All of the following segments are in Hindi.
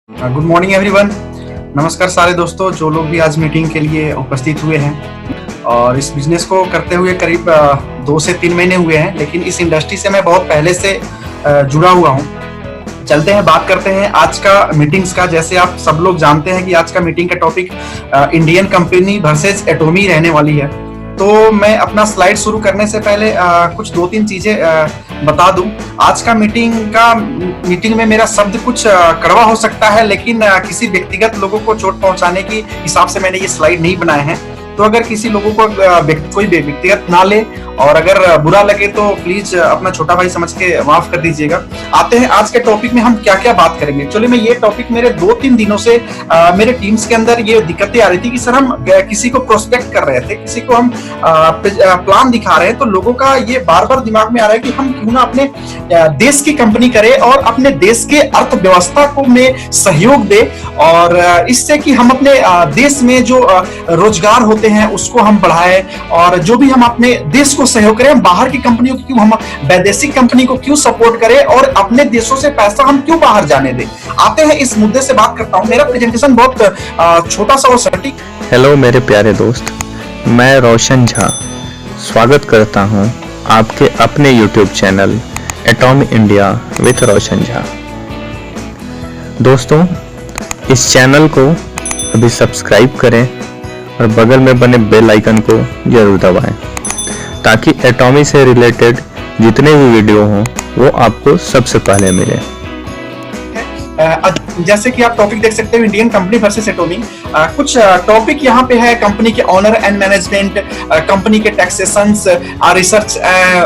Good morning everyone. नमस्कार सारे दोस्तों जो लोग भी आज मीटिंग के लिए उपस्थित हुए हैं। और इस बिजनेस को करते हुए करीब 2 से 3 महीने हुए हैं, लेकिन इस इंडस्ट्री से मैं बहुत पहले से जुड़ा हुआ हूँ। चलते हैं, बात करते हैं आज का मीटिंग्स का। जैसे आप सब लोग जानते हैं कि आज का मीटिंग का topic Indian company versus Atomy रहने वाली है। तो मैं अपना स्लाइड शुरू करने से पहले कुछ 2-3 चीजें बता दूं। आज का मीटिंग में मेरा शब्द कुछ कड़वा हो सकता है, लेकिन किसी व्यक्तिगत लोगों को चोट पहुंचाने की हिसाब से मैंने ये स्लाइड नहीं बनाए हैं। तो अगर किसी लोगों को कोई व्यक्तिगत ना ले और अगर बुरा लगे तो प्लीज अपना छोटा भाई समझ के माफ कर दीजिएगा। आते हैं आज के टॉपिक में, हम क्या क्या बात करेंगे। चलिए, मैं ये टॉपिक मेरे 2-3 दिनों से मेरे टीम्स के अंदर ये दिक्कतें आ रही थी कि सर हम किसी को प्रोस्पेक्ट कर रहे थे, किसी को हम प्लान दिखा रहे हैं, तो लोगों का ये बार बार दिमाग में आ रहा है कि हम क्यों ना अपने देश की कंपनी करें और अपने देश के अर्थव्यवस्था को में सहयोग दे, और इससे कि हम अपने देश में जो रोजगार होते हैं उसको हम बढ़ाएं, और जो भी हम अपने देश को सहयोग करें। हम बाहर की कंपनियों को क्यों, हम वैदेशिक कंपनी को क्यों सपोर्ट करें और अपने देशों से पैसा हम क्यों बाहर जाने दें। आते हैं इस मुद्दे से बात करता हूं। मेरा प्रेजेंटेशन बहुत छोटा सा और सटीक। हेलो मेरे प्यारे दोस्त, मैं रोशन झा स्वागत करता हूं आपके अपने YouTube channel Atomy India with Roshan Jha. दोस्तों, इस चैनल को अभी सब्सक्राइब करें और बगल में बने बेल आइकन को जरूर दबाएं, ताकि एटॉमी से रिलेटेड जितने भी वीडियो हों वो आपको सबसे पहले मिले। जैसे कि आप टॉपिक देख सकते हो, इंडियन कंपनी वर्सेस एटोमी। कुछ टॉपिक यहाँ पे है, कंपनी के ऑनर एंड मैनेजमेंट, कंपनी के टैक्सेशंस, रिसर्च,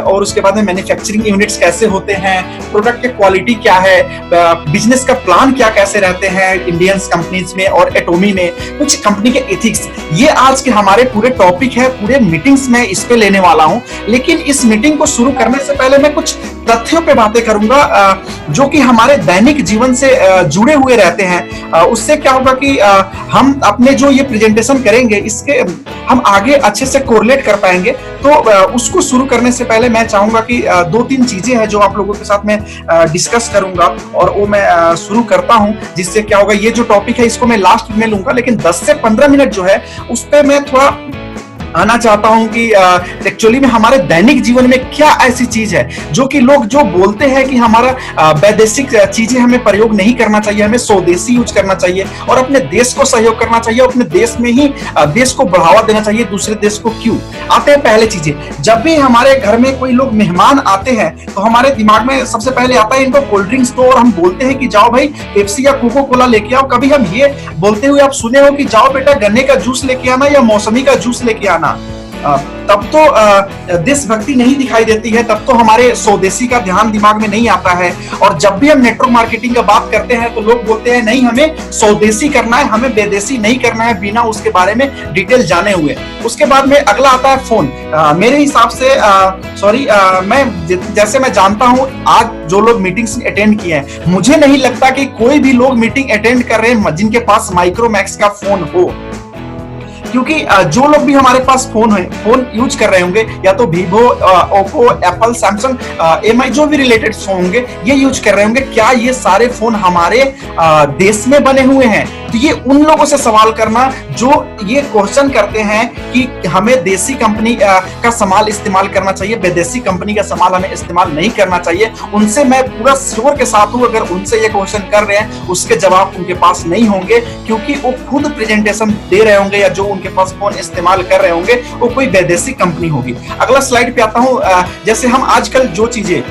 और उसके बाद में मैन्युफैक्चरिंग यूनिट्स कैसे होते हैं, प्रोडक्ट की क्वालिटी क्या है, बिजनेस का प्लान क्या कैसे रहते हैं इंडियन कंपनीज में और एटोमी में, कुछ कंपनी के एथिक्स। ये आज के हमारे पूरे टॉपिक है, पूरे मीटिंग्स में इस पे लेने वाला हूँ। लेकिन इस मीटिंग को शुरू करने से पहले मैं कुछ तथ्यों पे बातें करूंगा जो कि हमारे दैनिक जीवन से जुड़े हुए रहते हैं। उससे क्या होगा कि हम अपने जो ये प्रेजेंटेशन करेंगे इसके हम आगे अच्छे से कोरिलेट कर पाएंगे। तो उसको शुरू करने से पहले मैं चाहूंगा कि 2-3 चीजें हैं जो आप लोगों के साथ में डिस्कस करूंगा, और वो मैं शुरू करता हूं। जिससे क्या होगा, ये जो टॉपिक है इसको मैं लास्ट में लूंगा, लेकिन 10 से 15 मिनट जो है उस पर मैं थोड़ा आना चाहता हूं कि एक्चुअली में हमारे दैनिक जीवन में क्या ऐसी चीज है जो कि लोग जो बोलते हैं कि हमारा वैदेशिक चीजें हमें प्रयोग नहीं करना चाहिए, हमें स्वदेशी यूज करना चाहिए और अपने देश को सहयोग करना चाहिए, अपने देश में ही देश को बढ़ावा देना चाहिए, दूसरे देश को क्यों। आते हैं पहले चीजें। जब भी हमारे घर में कोई लोग मेहमान आते हैं तो हमारे दिमाग में सबसे पहले आता है इनको कोल्ड ड्रिंक्स दो, और हम बोलते हैं कि जाओ भाई पेप्सी या कोको कोला लेके आओ। कभी हम ये बोलते हुए आप सुने हो कि जाओ बेटा गन्ने का जूस लेके आना या मौसमी का जूस लेके आना। तब तो देशभक्ति नहीं दिखाई देती है, तब तो हमारे स्वदेशी का ध्यान दिमाग में नहीं आता है। और जब भी हम नेटवर्क मार्केटिंग का बात करते हैं तो लोग बोलते हैं नहीं, हमें स्वदेशी करना है, हमें विदेशी नहीं करना है, बिना उसके बारे में डिटेल जाने हुए। उसके बाद में अगला आता है फोन। मेरे हिसाब से मैं जानता हूं आज जो लोग मीटिंग्स अटेंड किए हैं, मुझे नहीं लगता कि कोई भी लोग मीटिंग अटेंड कर रहे हैं जिनके पास माइक्रोमैक्स का फोन हो। क्योंकि जो लोग भी हमारे पास फोन यूज कर रहे होंगे, या तो Vivo, Oppo, Apple, Samsung, MI, जो भी रिलेटेड फोन होंगे ये यूज कर रहे होंगे। क्या ये सारे फोन हमारे देश में बने हुए हैं? तो ये उन लोगों से सवाल करना जो ये क्वेश्चन करते हैं कि हमें देसी कंपनी का सामान इस्तेमाल करना चाहिए, विदेशी कंपनी का सामान हमें इस्तेमाल नहीं करना चाहिए। उनसे मैं पूरा श्योर के साथ हूं, अगर उनसे ये क्वेश्चन कर रहे हैं उसके जवाब उनके पास नहीं होंगे, क्योंकि वो खुद प्रेजेंटेशन दे रहे होंगे या जो उनके पास फोन इस्तेमाल कर रहे होंगे वो कोई वैदेशिक कंपनी होगी। अगला स्लाइड पे आता हूं। जैसे हम आजकल जो चीजें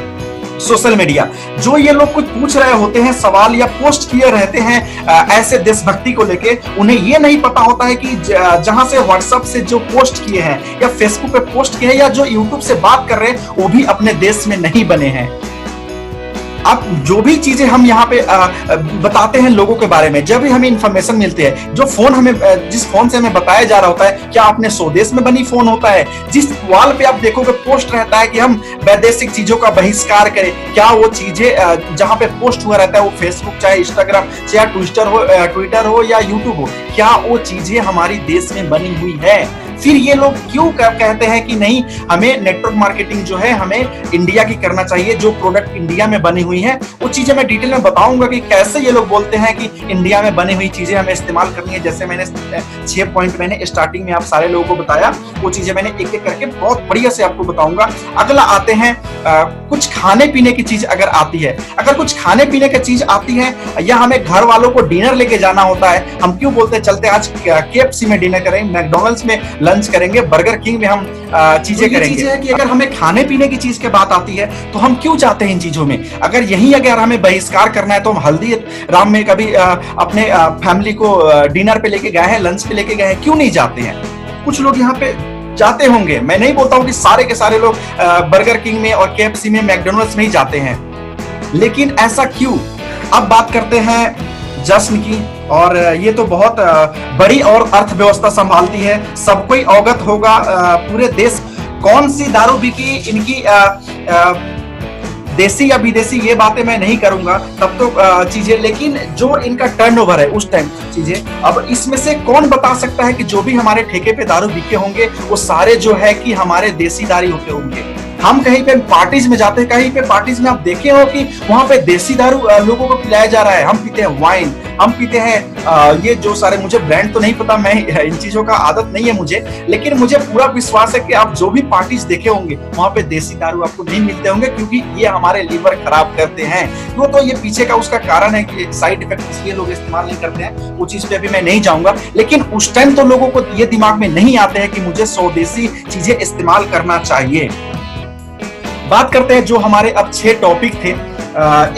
सोशल मीडिया, जो ये लोग कुछ पूछ रहे होते हैं सवाल या पोस्ट किए रहते हैं ऐसे देशभक्ति को लेके, उन्हें ये नहीं पता होता है कि जहां से व्हाट्सएप से जो पोस्ट किए हैं या फेसबुक पे पोस्ट किए हैं या जो यूट्यूब से बात कर रहे हैं वो भी अपने देश में नहीं बने हैं। अब जो भी चीजें हम यहाँ पे बताते हैं लोगों के बारे में, जब भी हमें इंफॉर्मेशन मिलती है, जो फोन हमें जिस फोन से हमें बताया जा रहा होता है क्या अपने स्वदेश में बनी फोन होता है, जिस वॉल पे आप देखोगे पोस्ट रहता है कि हम वैदेशिक चीजों का बहिष्कार करें, क्या वो चीजें जहां पे पोस्ट हुआ रहता है वो फेसबुक चाहे इंस्टाग्राम चाहे ट्विटर हो या यूट्यूब हो, क्या वो चीजें हमारी देश में बनी हुई है? फिर ये लोग क्यों कहते हैं कि नहीं, हमें नेटवर्क मार्केटिंग जो है हमें इंडिया की करना चाहिए, जो प्रोडक्ट इंडिया में बनी हुई है वो चीजें मैं डिटेल में बताऊंगा कि कैसे ये लोग बोलते हैं कि इंडिया में बनी हुई चीजें हमें इस्तेमाल करनी है। जैसे मैंने 6 पॉइंट मैंने स्टार्टिंग में आप सारे लोगों को बताया, वो चीजें मैंने एक एक करके बहुत बढ़िया से आपको बताऊंगा। अगला आते हैं कुछ खाने पीने की चीज अगर आती है, अगर कुछ खाने पीने की चीज आती है या हमें घर वालों को डिनर लेके जाना होता है, हम क्यों बोलते हैं चलते आज KFC में डिनर करेंगे, मैकडॉनल्ड्स में लंच करेंगे, बर्गर किंग में हम चीजें करेंगे। चीजें है कि अगर हमें खाने पीने की चीज की बात आती है तो हम क्यों जाते हैं इन चीजों में। अगर यही अगर हमें बहिष्कार करना है तो हम हल्दीराम में कभी अपने फैमिली को डिनर पे लेके गए हैं, लंच पे लेके गए हैं, क्यों नहीं जाते हैं। कुछ लोग यहाँ पे जाते होंगे, मैं नहीं बोलता हूं कि सारे के सारे लोग बर्गर किंग में और KFC में मैकडॉनल्ड्स में ही जाते हैं, लेकिन ऐसा क्यों। अब बात करते हैं जश्न की, और ये तो बहुत बड़ी और अर्थव्यवस्था संभालती है, सबको ही अवगत होगा पूरे देश कौन सी दारू बिकी इनकी, देसी या विदेशी ये बातें मैं नहीं करूंगा तब तो चीजें, लेकिन जो इनका टर्नओवर है उस टाइम चीजें, अब इसमें से कौन बता सकता है कि जो भी हमारे ठेके पे दारू बिके होंगे वो सारे जो है कि हमारे देसी दारू होते होंगे। हम कहीं पे पार्टीज में जाते हैं, कहीं पे पार्टीज में आप देखे हो कि वहां पे देसी दारू लोगों को पिलाया जा रहा है, हम पीते हैं वाइन, हम पीते हैं ये जो सारे, मुझे ब्रांड तो नहीं पता, मैं इन चीजों का आदत नहीं है मुझे, लेकिन मुझे पूरा विश्वास है कि आप जो भी पार्टीज देखे होंगे वहां पे देसी दारू आपको नहीं मिलते होंगे, क्योंकि ये हमारे लीवर खराब करते हैं। वो तो ये पीछे का उसका कारण है कि साइड इफेक्ट इसलिए लोग इस्तेमाल नहीं करते हैं, वो चीज पे अभी मैं नहीं जाऊंगा, लेकिन उस टाइम तो लोगों को ये दिमाग में नहीं आते हैं कि मुझे स्वदेशी चीजें इस्तेमाल करना चाहिए। बात करते हैं जो हमारे अब 6 टॉपिक थे,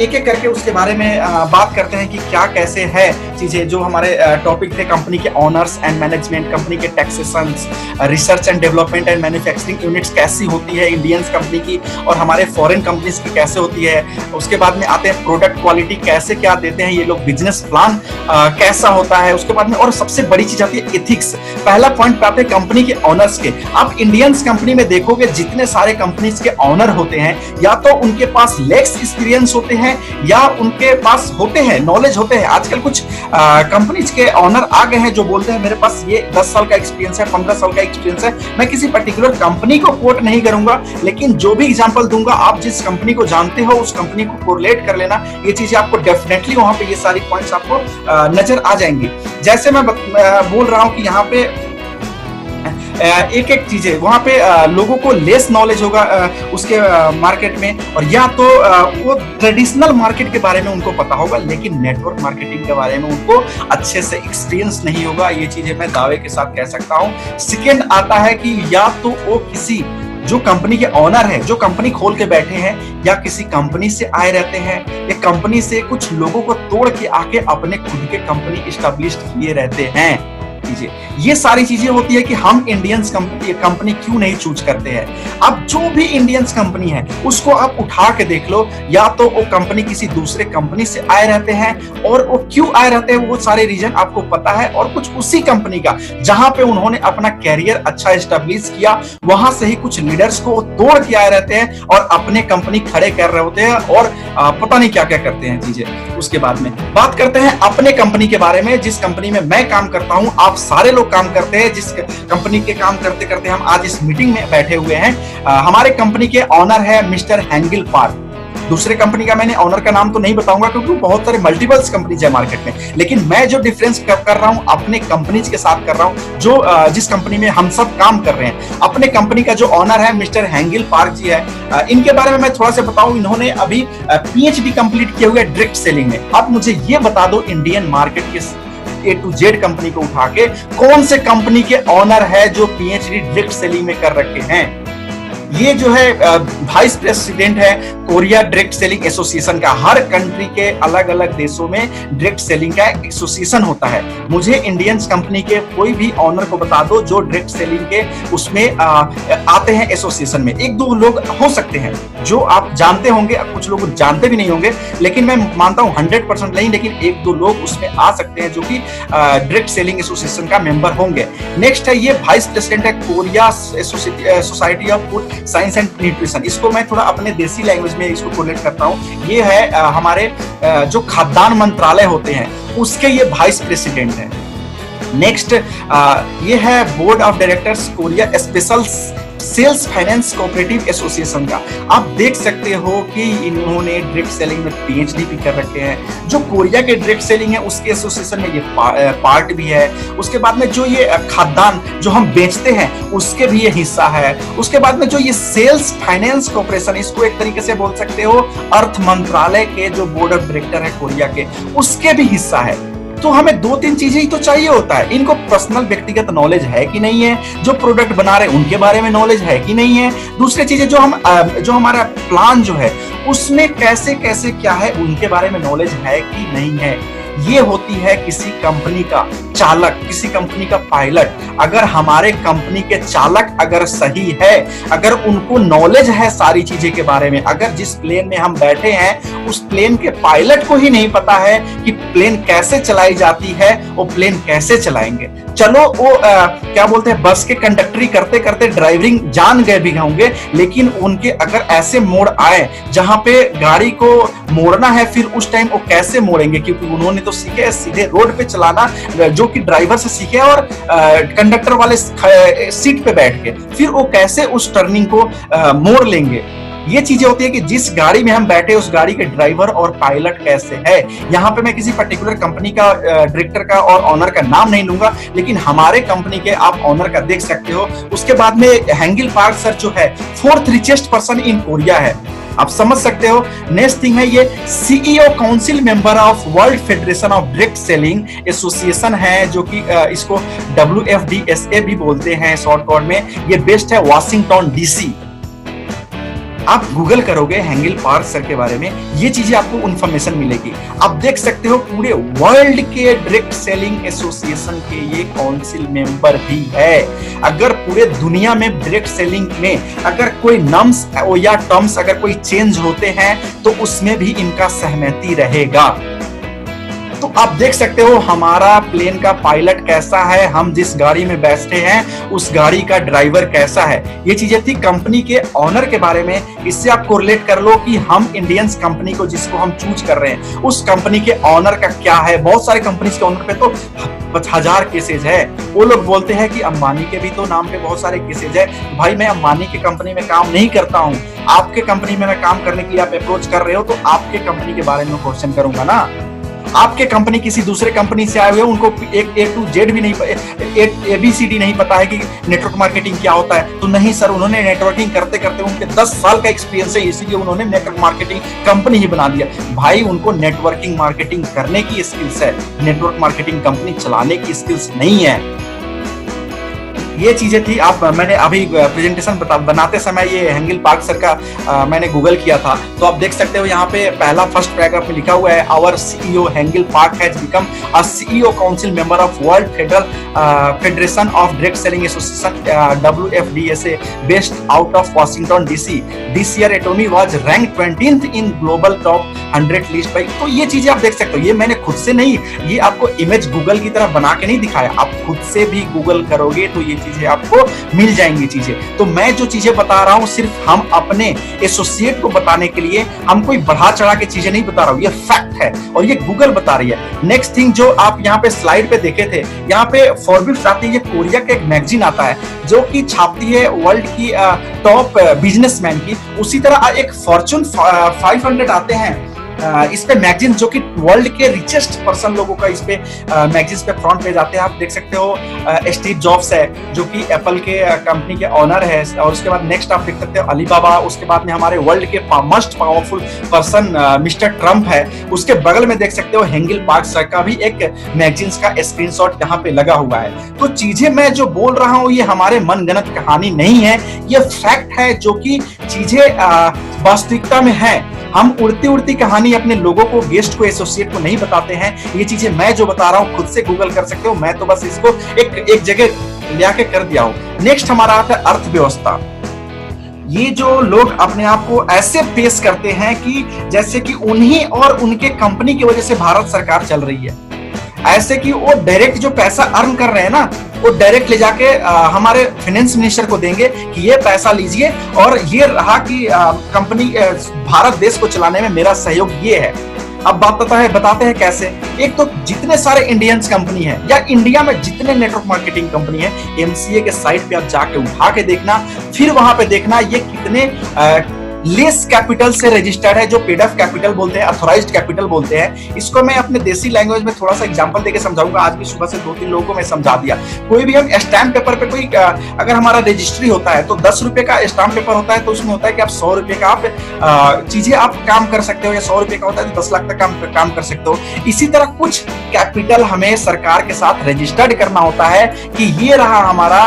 एक एक करके उसके बारे में बात करते हैं कि क्या कैसे है चीजें। जो हमारे टॉपिक थे कंपनी के ऑनर्स एंड मैनेजमेंट, कंपनी के taxations, research and development and manufacturing units कैसी होती है इंडियंस कंपनी की और हमारे फॉरेन कंपनीज की कैसे होती है। उसके बाद में आते हैं प्रोडक्ट क्वालिटी कैसे क्या देते हैं ये लोग, बिजनेस प्लान कैसा होता है। उसके बाद में और सबसे बड़ी चीज आती है एथिक्स। पहला पॉइंट पे आते हैं कंपनी के ऑनर्स के। आप इंडियंस कंपनी में देखोगे जितने सारे कंपनीज के ऑनर होते हैं, या तो उनके पास लेक्स एक्सपीरियंस होते हैं या उनके पास होते हैं नॉलेज होते हैं। आजकल कुछ कंपनीज के ऑनर आ गए हैं जो बोलते हैं मेरे पास ये 10 साल का एक्सपीरियंस है, 15 साल का एक्सपीरियंस है। मैं किसी पर्टिकुलर कंपनी को कोट नहीं करूंगा, लेकिन जो भी एग्जांपल दूंगा आप जिस कंपनी को जानते हो उस कंपनी को कोरिलेट कर लेना, ये चीजें आपको डेफिनेटली वहां पे ये सारी पॉइंट्स आपको नजर आ जाएंगी। जैसे मैं बोल रहा हूं कि यहाँ पे एक एक चीजें वहां पे लोगों को लेस नॉलेज होगा उसके मार्केट में, और या तो वो ट्रेडिशनल मार्केट के बारे में उनको पता होगा, लेकिन नेटवर्क मार्केटिंग के बारे में उनको अच्छे से एक्सपीरियंस नहीं होगा। ये चीजें मैं दावे के साथ कह सकता हूँ। सेकेंड आता है कि या तो वो किसी जो कंपनी के ऑनर है, जो कंपनी खोल के बैठे हैं, या किसी कंपनी से आए रहते हैं, या कंपनी से कुछ लोगों को तोड़ के आके अपने खुद के कंपनी एस्टैब्लिश किए रहते हैं। ये सारी चीजें होती है कि हम इंडियंस कंपनी क्यों नहीं चूज करते हैं। अब जो भी इंडियंस कंपनी है उसको आप उठा के देख लो, या तो वो कंपनी किसी दूसरे कंपनी से आए रहते हैं, और वो क्यों आए रहते हैं वो सारे रीजन आपको पता है, और कुछ उसी कंपनी का जहां पे उन्होंने अपना कैरियर अच्छा एस्टैब्लिश किया वहां से ही कुछ लीडर्स को तोड़ के आए रहते हैं और अपने कंपनी खड़े कर रहे होते हैं, और पता नहीं क्या क्या करते हैं चीजें। उसके बाद में बात करते हैं अपने कंपनी के बारे में। जिस कंपनी में मैं काम करता हूं, आप सारे लोग काम करते हैं, जिस कंपनी के काम करते करते हम आज इस मीटिंग में बैठे हुए हैं। हमारे कंपनी के ऑनर है मिस्टर हैंगिल पार्क। दूसरे कंपनी का मैंने ऑनर का नाम तो नहीं बताऊंगा क्योंकि बहुत सारे मल्टीपल्स कंपनीज है मार्केट में, लेकिन मैं जो डिफरेंस कर रहा हूं अपने कंपनीज के साथ कर रहा हूं, जो जिस कंपनी में हम सब काम कर रहे हैं। अपने कंपनी का जो ऑनर है मिस्टर हैंगिल पार्क जी है, इनके बारे में मैं थोड़ा सा बताऊं। इन्होंने अभी PhD कंप्लीट किया हुआ है डायरेक्ट सेलिंग में। अब मुझे ये बता दो इंडियन मार्केट के A to Z कंपनी को उठा के कौन से कंपनी के ऑनर है जो PhD डायरेक्ट सेलिंग में कर रखे हैं। ये जो है वाइस प्रेसिडेंट है कोरिया डायरेक्ट सेलिंग एसोसिएशन का। हर कंट्री के अलग अलग देशों में डायरेक्ट सेलिंग का एसोसिएशन होता है। मुझे इंडियंस कंपनी के कोई भी ऑनर को बता दो जो डायरेक्ट सेलिंग के उसमें आते हैं एसोसिएशन में। एक दो लोग हो सकते हैं जो आप जानते होंगे, कुछ लोग जानते भी नहीं होंगे, लेकिन मैं मानता हूं 100% नहीं, लेकिन एक दो लोग उसमें आ सकते हैं जो कि डायरेक्ट सेलिंग एसोसिएशन का मेंबर होंगे। नेक्स्ट है ये वाइस प्रेसिडेंट है Korea society of food science and nutrition. इसको मैं थोड़ा अपने देसी लैंग्वेज में इसको कोलेट करता हूँ। ये है हमारे जो खाद्यान्न मंत्रालय होते हैं उसके ये वाइस प्रेसिडेंट है। नेक्स्ट ये है board of directors Korea special cells finance cooperative association का। आप देख सकते हो कि इन्होंने डायरेक्ट सेलिंग में पीएचडी भी कर रखे हैं। जो कोरिया के डायरेक्ट सेलिंग है उसके एसोसिएशन में ये पार्ट भी है। उसके बाद में जो ये खाद्यान्न जो हम बेचते हैं उसके भी ये हिस्सा है। उसके बाद में जो ये सेल्स फाइनेंस कॉर्पोरेशन, इसको एक तरीके से बोल सकते हो अर्थ मंत्रालय के जो बोर्ड ऑफ डायरेक्टर है कोरिया के, उसके भी हिस्सा है। तो हमें 2-3 चीजें ही तो चाहिए होता है। इनको पर्सनल व्यक्तिगत नॉलेज है कि नहीं है, जो प्रोडक्ट बना रहे हैं उनके बारे में नॉलेज है कि नहीं है, दूसरी चीजें जो हमारा प्लान जो है उसमें कैसे कैसे क्या है उनके बारे में नॉलेज है कि नहीं है। ये होती है किसी कंपनी का चालक, किसी कंपनी का पायलट। अगर हमारे कंपनी के चालक अगर सही है, अगर उनको नॉलेज है सारी चीजें के बारे में, अगर जिस प्लेन में हम बैठे हैं उस प्लेन के पायलट को ही नहीं पता है कि प्लेन कैसे चलाई जाती है, वो प्लेन कैसे चलाएंगे। चलो वो क्या बोलते हैं, बस के कंडक्टरी करते करते ड्राइविंग जान गए भी होंगे, लेकिन उनके अगर ऐसे मोड़ आए जहां पे गाड़ी को मोड़ना है, फिर उस टाइम वो कैसे मोड़ेंगे, क्योंकि उन्होंने तो सीखे सीधे रोड पे चलाना, जो कि ड्राइवर से सीखे और कंडक्टर वाले सीट पे बैठ के, फिर वो कैसे उस टर्निंग को मोड़ लेंगे। ये चीजें होती है कि जिस गाड़ी में हम बैठे उस गाड़ी के ड्राइवर और पायलट कैसे है। यहाँ पे मैं किसी पर्टिकुलर कंपनी का डायरेक्टर का और ऑनर का नाम नहीं लूंगा, लेकिन हमारे कंपनी के आप ऑनर का देख सकते हो। उसके बाद में हैंगिल पार्क सर जो है 4th richest person in Korea है, आप समझ सकते हो। नेक्स्ट थिंग है ये CEO council member of world federation of direct selling association है, जो कि इसको WFDSA भी बोलते हैं शॉर्ट कॉर्ड में। ये बेस्ड है वाशिंगटन DC। आप गूगल करोगे हैंगिल पार्क सर के बारे में, ये चीजें आपको इंफॉर्मेशन मिलेगी। आप देख सकते हो पूरे वर्ल्ड के डायरेक्ट सेलिंग एसोसिएशन के ये काउंसिल मेंबर भी है। अगर पूरे दुनिया में डायरेक्ट सेलिंग में अगर कोई नम्स या टर्म्स अगर कोई चेंज होते हैं तो उसमें भी इनका सहमति रहेगा। तो आप देख सकते हो हमारा प्लेन का पायलट कैसा है, हम जिस गाड़ी में बैठे हैं उस गाड़ी का ड्राइवर कैसा है। ये चीजें थी कंपनी के ऑनर के बारे में। इससे आप कोरिलेट कर लो कि हम इंडियंस कंपनी को जिसको हम चूज कर रहे हैं उस कंपनी के ऑनर का क्या है। बहुत सारे कंपनी के ऑनर पे तो 1000 केसेज है। वो लोग बोलते हैं कि अंबानी के भी तो नाम पे बहुत सारे केसेज है। भाई मैं अंबानी की कंपनी में काम नहीं करता हूँ, आपके कंपनी में मैं काम करने के लिए आप अप्रोच कर रहे हो तो आपके कंपनी के बारे में क्वेश्चन करूंगा ना। आपके कंपनी किसी दूसरे कंपनी से आए हुए, उनको एक A to Z भी नहीं, ABCD नहीं पता है कि नेटवर्क मार्केटिंग क्या होता है। तो नहीं सर, उन्होंने नेटवर्किंग करते करते उनके 10 साल का एक्सपीरियंस है, इसीलिए उन्होंने नेटवर्क मार्केटिंग कंपनी ही बना दिया। भाई उनको नेटवर्किंग मार्केटिंग करने की स्किल्स है, नेटवर्क मार्केटिंग कंपनी चलाने की स्किल्स नहीं है। ये चीजें थी। मैंने अभी प्रेजेंटेशन बनाते समय ये हैंगिल पार्क सर का मैंने गूगल किया था, तो आप देख सकते हो यहाँ पे पहला फर्स्ट पैराग्राफ में लिखा हुआ है, our CEO Haengil Park has become a CEO council member of world federation of direct selling association WFDSA based out of Washington DC। This year Atomy was rank 20th in global top 100 list by. तो ये चीजें आप देख सकते हो, ये मैंने खुद से नहीं, ये आपको इमेज गूगल की तरह बना के नहीं दिखाया, आप खुद से भी गूगल करोगे तो ये चीजें आपको मिल जाएंगी चीजें। तो मैं जो चीजें बता रहा हूं सिर्फ हम अपने एसोसिएट को बताने के लिए, हम कोई बढ़ा चढ़ा के चीजें नहीं बता रहा हूं, ये फैक्ट है और ये गूगल बता रही है। नेक्स्ट थिंग जो आप यहाँ पे स्लाइड पे देखे थे, यहाँ पे फॉरब्स आती है, ये कोरिया का एक मैगजीन आता है जो कि छापती है वर्ल्ड की टॉप बिजनेसमैन की। उसी तरह एक फॉर्च्यून 500 आते हैं इस पे मैगजीन, जो कि वर्ल्ड के रिचेस्ट पर्सन लोगों का इस पे मैगजीन पे फ्रंट पेज आते हैं। आप देख सकते हो स्टीव जॉब्स है जो कि एप्पल के कंपनी के ऑनर है, और उसके बाद नेक्स्ट आप देख सकते हो अलीबाबा। उसके बाद में हमारे वर्ल्ड के most powerful person mister Trump है। उसके बगल में देख सकते हो हैंगिल पार्क सर का भी एक मैगजीन का स्क्रीनशॉट यहाँ पे लगा हुआ है। तो चीजें मैं जो बोल रहा हूँ ये हमारे मनगढ़ंत कहानी नहीं है, ये फैक्ट है जो कि चीजें वास्तविकता में है। हम उड़ती उड़ती कहानी अपने लोगों को, गेस्ट को, एसोसिएट को नहीं बताते हैं। ये चीजें मैं जो बता रहा हूँ खुद से गूगल कर सकते हो, मैं तो बस इसको एक जगह ले आके कर दिया हूँ। नेक्स्ट हमारा आता है अर्थव्यवस्था। ये जो लोग अपने आप को ऐसे पेश करते हैं कि जैसे कि उन्हीं और उनके कंपनी की वजह से भारत सरकार चल रही है, ऐसे कि वो डायरेक्ट जो पैसा अर्न कर रहे हैं ना, वो डायरेक्ट ले जाके हमारे फाइनेंस मिनिस्टर को देंगे कि ये पैसा लीजिए और ये रहा कि कंपनी भारत देश को चलाने में मेरा सहयोग ये है। अब बताते हैं कैसे। एक तो जितने सारे इंडियंस कंपनी है या इंडिया में जितने नेटवर्क मार्केटिंग कंपनी है, एमसीए के साइट पे आप जाके उठा के देखना, फिर वहां पे देखना ये कितने लेस कैपिटल से रजिस्टर्ड है, जो पेड अप कैपिटल बोलते हैं, अथॉराइज्ड कैपिटल बोलते हैं। इसको मैं अपने देसी लैंग्वेज में थोड़ा सा एग्जांपल देके समझाऊंगा। आज भी सुबह से 2-3 लोगों को मैं समझा दिया। कोई भी हम स्टैम्प पेपर पे कोई अगर हमारा रजिस्ट्री होता है तो 10 रुपए का स्टैम्प पेपर होता है, तो उसमें होता है कि आप 100 रुपए का आप चीजें आप काम कर सकते हो, या 100 रुपए का होता है तो 10 लाख तक काम कर सकते हो। इसी तरह कुछ कैपिटल हमें सरकार के साथ रजिस्टर्ड करना होता है कि ये रहा हमारा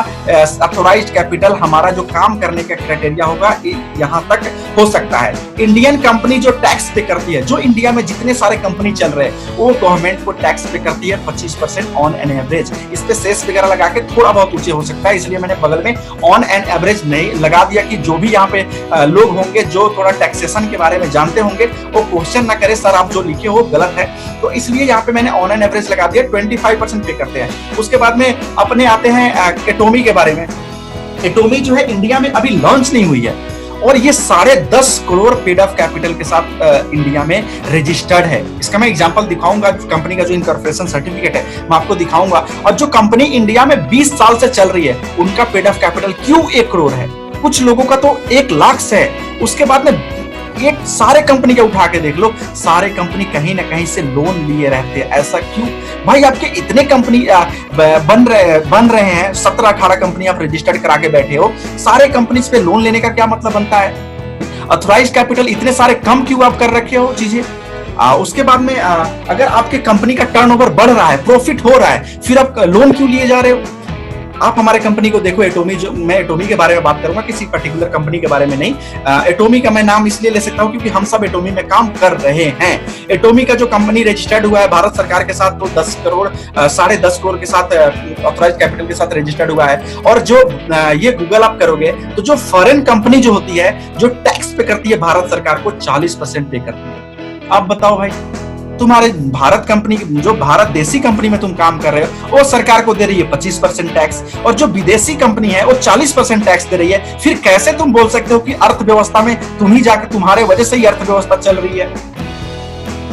अथॉराइज्ड कैपिटल, हमारा जो काम करने का क्राइटेरिया होगा यहां तक हो सकता है। इंडियन कंपनी जो टैक्स पे करती है, जो इंडिया में जितने सारे कंपनी चल रहे हैं वो गवर्नमेंट को टैक्स पे करती है 25% ऑन एन एवरेज। इस पे सेस वगैरह लगा के थोड़ा बहुत ऊंचे हो सकता है, इसलिए मैंने बगल में ऑन एन एवरेज नहीं लगा दिया कि जो भी यहाँ पे लोग होंगे जो थोड़ा टैक्सेशन के बारे में जानते होंगे वो क्वेश्चन ना करे सर आप जो लिखे हो गलत है, तो इसलिए यहाँ पे मैंने ऑन एन एवरेज लगा दिया। 25% पे करते हैं। उसके बाद में अपने आते हैं एटोमी के बारे में। एटोमी जो है इंडिया में अभी लॉन्च नहीं हुई है, और ये 10.5 करोड़ पेड अप कैपिटल के साथ इंडिया में रजिस्टर्ड है। इसका मैं एग्जांपल दिखाऊंगा, कंपनी का जो इनकॉर्पोरेशन सर्टिफिकेट है मैं आपको दिखाऊंगा। और जो कंपनी इंडिया में 20 साल से चल रही है उनका पेड अप कैपिटल क्यों 1 करोड़ है, कुछ लोगों का तो 1 लाख से है। उसके बाद में एक सारे कंपनी के उठा के देख लो, सारे कंपनी कहीं ना कहीं से लोन लिए रहते हैं। ऐसा क्यों भाई? आपके इतने कंपनी बन रहे हैं, 17-18 कंपनी आप रजिस्टर्ड करा के बैठे हो, सारे कंपनीज पे लोन लेने का क्या मतलब बनता है? अथॉराइज्ड कैपिटल इतने सारे कम क्यों आप कर रखे हो चीजें? उसके बाद में अगर आपके कंपनी का टर्नओवर बढ़ रहा है, प्रॉफिट हो रहा है, फिर आप लोन क्यों लिए जा रहे हो? आप हमारे कंपनी को देखो, एटोमी, जो मैं एटोमी के बारे में बात करूंगा, किसी पर्टिकुलर कंपनी के बारे में नहीं। एटोमी का मैं नाम इसलिए ले सकता हूं क्योंकि हम सब एटोमी में काम कर रहे हैं। एटोमी का जो कंपनी रजिस्टर्ड हुआ है भारत सरकार के साथ, तो 10 करोड़ 10.5 करोड़ के साथ ऑथराइज्ड कैपिटल के साथ रजिस्टर्ड हुआ है। और जो ये गूगल आप करोगे तो जो फॉरेन कंपनी जो होती है, जो टैक्स पे करती है भारत सरकार को 40% पे करती है। आप बताओ भाई, तुम्हारे भारत कंपनी, जो भारत देसी कंपनी में तुम काम कर रहे हो, वो सरकार को दे रही है 25% टैक्स, और जो विदेशी कंपनी है वो 40% टैक्स दे रही है। फिर कैसे तुम बोल सकते हो कि अर्थव्यवस्था में तुम ही जाकर, तुम्हारे वजह से ही अर्थव्यवस्था चल रही है?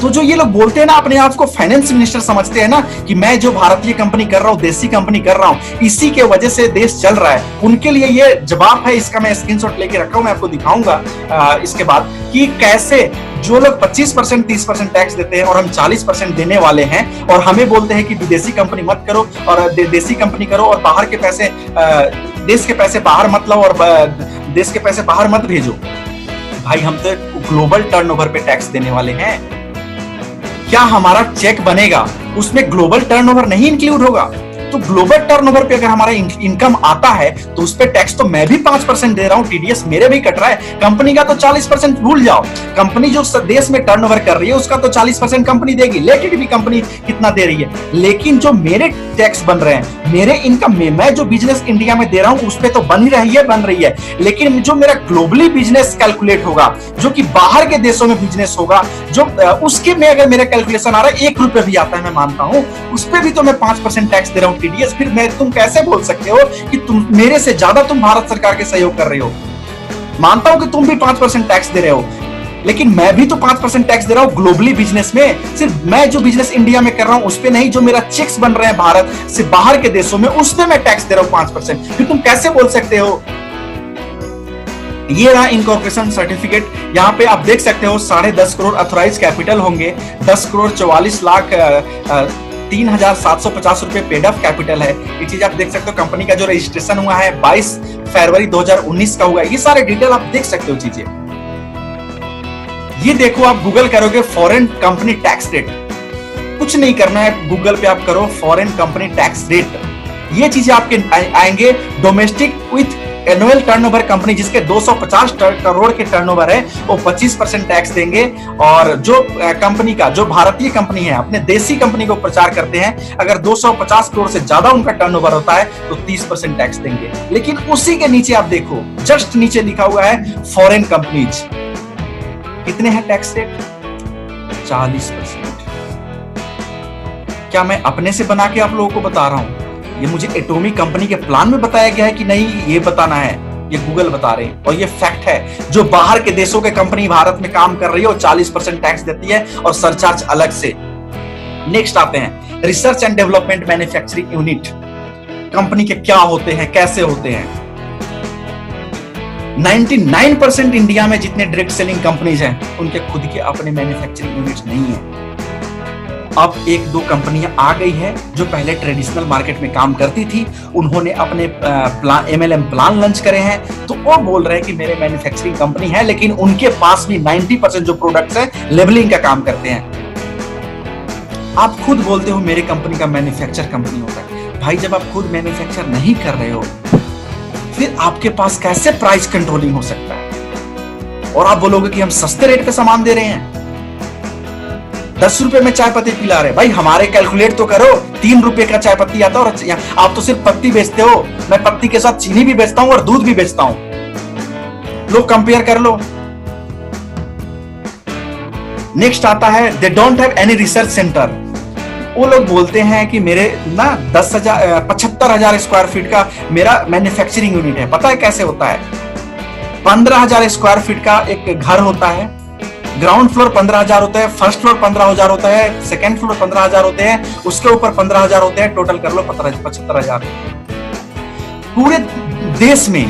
तो जो ये लोग बोलते हैं ना, अपने आप को फाइनेंस मिनिस्टर समझते हैं ना, कि मैं जो भारतीय कंपनी कर रहा हूँ, देसी कंपनी कर रहा हूँ, इसी के वजह से देश चल रहा है, उनके लिए ये जवाब है। इसका मैं स्क्रीनशॉट लेके रखा हूँ, मैं आपको दिखाऊंगा इसके बाद कि कैसे जो लोग 25% 30% टैक्स देते हैं और हम 40% देने वाले हैं, और हमें बोलते हैं कि विदेशी कंपनी मत करो और देसी कंपनी करो, और बाहर के पैसे, देश के पैसे बाहर मत लाओ और देश के पैसे बाहर मत भेजो। भाई हम तो ग्लोबल टर्नओवर पे टैक्स देने वाले हैं। क्या हमारा चेक बनेगा उसमें ग्लोबल टर्नओवर नहीं इंक्लूड होगा? तो ग्लोबल टर्नओवर पे अगर हमारा इनकम आता है तो उस पे टैक्स तो मैं भी 5% दे रहा हूं, टीडीएस मेरे भी कट रहा है। कंपनी का तो 40% भूल जाओ, कंपनी जो देश में टर्नओवर कर रही है उसका तो 40% कंपनी देगी, लेकिन भी कंपनी कितना दे रही है। लेकिन जो मेरे टैक्स बन रहे हैं, मेरे इनकम में, मैं जो बिजनेस इंडिया में दे रहा हूं उस पे तो बन रही है, लेकिन जो मेरा ग्लोबली बिजनेस कैलकुलेट होगा, जो कि बाहर के देशों में बिजनेस होगा, जो उसके में अगर मेरा कैलकुलेशन आ रहा है 1 रुपए भी आता है, मैं मानता हूं, उस पे भी तो मैं 5% टैक्स दे रहा हूं टीडीएस। फिर तुम कैसे बोल सकते हो कि तुम मेरे से ज्यादा तुम भारत सरकार के सहयोग कर रहे हो? मानता हूं कि तुम भी 5% टैक्स दे रहे हो, लेकिन मैं भी तो 5% टैक्स दे रहा हूं ग्लोबली बिजनेस में। सिर्फ मैं जो बिजनेस इंडिया में कर रहा हूं उस पे नहीं, जो मेरा चेक्स बन रहे हैं भारत से बाहर के देशों में, उस पे मैं टैक्स दे रहा हूं 5%। फिर तुम कैसे बोल सकते हो? ये रहा इनकॉर्पोरेशन सर्टिफिकेट। यहाँ पे आप देख सकते हो 10.5 करोड़ अथॉराइज्ड कैपिटल होंगे, 10 करोड़ 44 लाख 3,750 रुपए पेड अप कैपिटल है। ये चीज आप देख सकते हो। कंपनी का जो रजिस्ट्रेशन हुआ है 22 फरवरी 2019 का हुआ है। ये सारे डिटेल आप देख सकते हो चीजें। ये देखो, आप गूगल करोगे फॉरेन कंपनी टैक्स रेट, कुछ नहीं करना है, गूगल पे आप करो फॉरेन कंपनी टैक्स रेट, ये चीजें आपके आएंगे। Domestic with annual turnover company जिसके 250 करोड़ के टर्नओवर है वो 25% टैक्स देंगे। और जो कंपनी का, जो भारतीय कंपनी है, अपने देसी कंपनी को प्रचार करते हैं, अगर 250 करोड़ से ज्यादा उनका टर्नओवर होता है तो 30% टैक्स देंगे। लेकिन उसी के नीचे आप देखो, जस्ट नीचे लिखा हुआ है फॉरेन कंपनीज, कितने हैं टैक्स रेट? 40%। क्या मैं अपने से बना के आप लोगों को बता रहा हूं? ये मुझे एटोमी कंपनी के प्लान में बताया गया है कि नहीं ये बताना है? ये गूगल बता रहे हैं और ये फैक्ट है। जो बाहर के देशों के कंपनी भारत में काम कर रही है वो 40% टैक्स देती है और सरचार्ज अलग से। नेक्स्ट आते हैं research and development manufacturing unit. Company के क्या होते हैं, कैसे होते हैं? 99% इंडिया में जितने डायरेक्ट सेलिंग कंपनीज हैं उनके खुद के अपने मैन्युफैक्चरिंग यूनिट्स नहीं है। अब एक दो कंपनियां आ गई है जो पहले ट्रेडिशनल मार्केट में काम करती थी, उन्होंने अपने MLM प्लान लॉन्च करे हैं, तो वो बोल रहे हैं कि मेरे मैन्युफैक्चरिंग कंपनी है, लेकिन उनके पास भी 90% जो प्रोडक्ट्स हैं लेबलिंग का काम करते हैं। आप खुद बोलते हो मेरे कंपनी का मैन्युफैक्चर कंपनी होता है। भाई जब आप खुद मैन्युफैक्चर नहीं कर रहे हो फिर आपके पास कैसे प्राइस कंट्रोलिंग हो सकता है? और आप बोलोगे कि हम सस्ते रेट पे सामान दे रहे हैं, 10 रुपए में चाय पत्ती पिला रहे। भाई हमारे कैलकुलेट तो करो, 3 रुपए का चाय पत्ती आता है और आप तो सिर्फ पत्ती बेचते हो, मैं पत्ती के साथ चीनी भी बेचता हूं और दूध भी बेचता हूं। लो कंपेयर कर लो। नेक्स्ट आता है they don't have any research centre. वो लोग बोलते हैं कि मेरे ना 75,000 स्क्वायर फीट का मेरा मैन्युफैक्चरिंग यूनिट है। पता है कैसे होता है? 15,000 स्क्वायर फीट का एक घर होता है, ग्राउंड फ्लोर 15,000 होता है, फर्स्ट फ्लोर 15,000 होता है, सेकंड फ्लोर 15,000 होते हैं, उसके ऊपर 15,000 होते हैं, टोटल कर लो 75,000। पूरे देश में,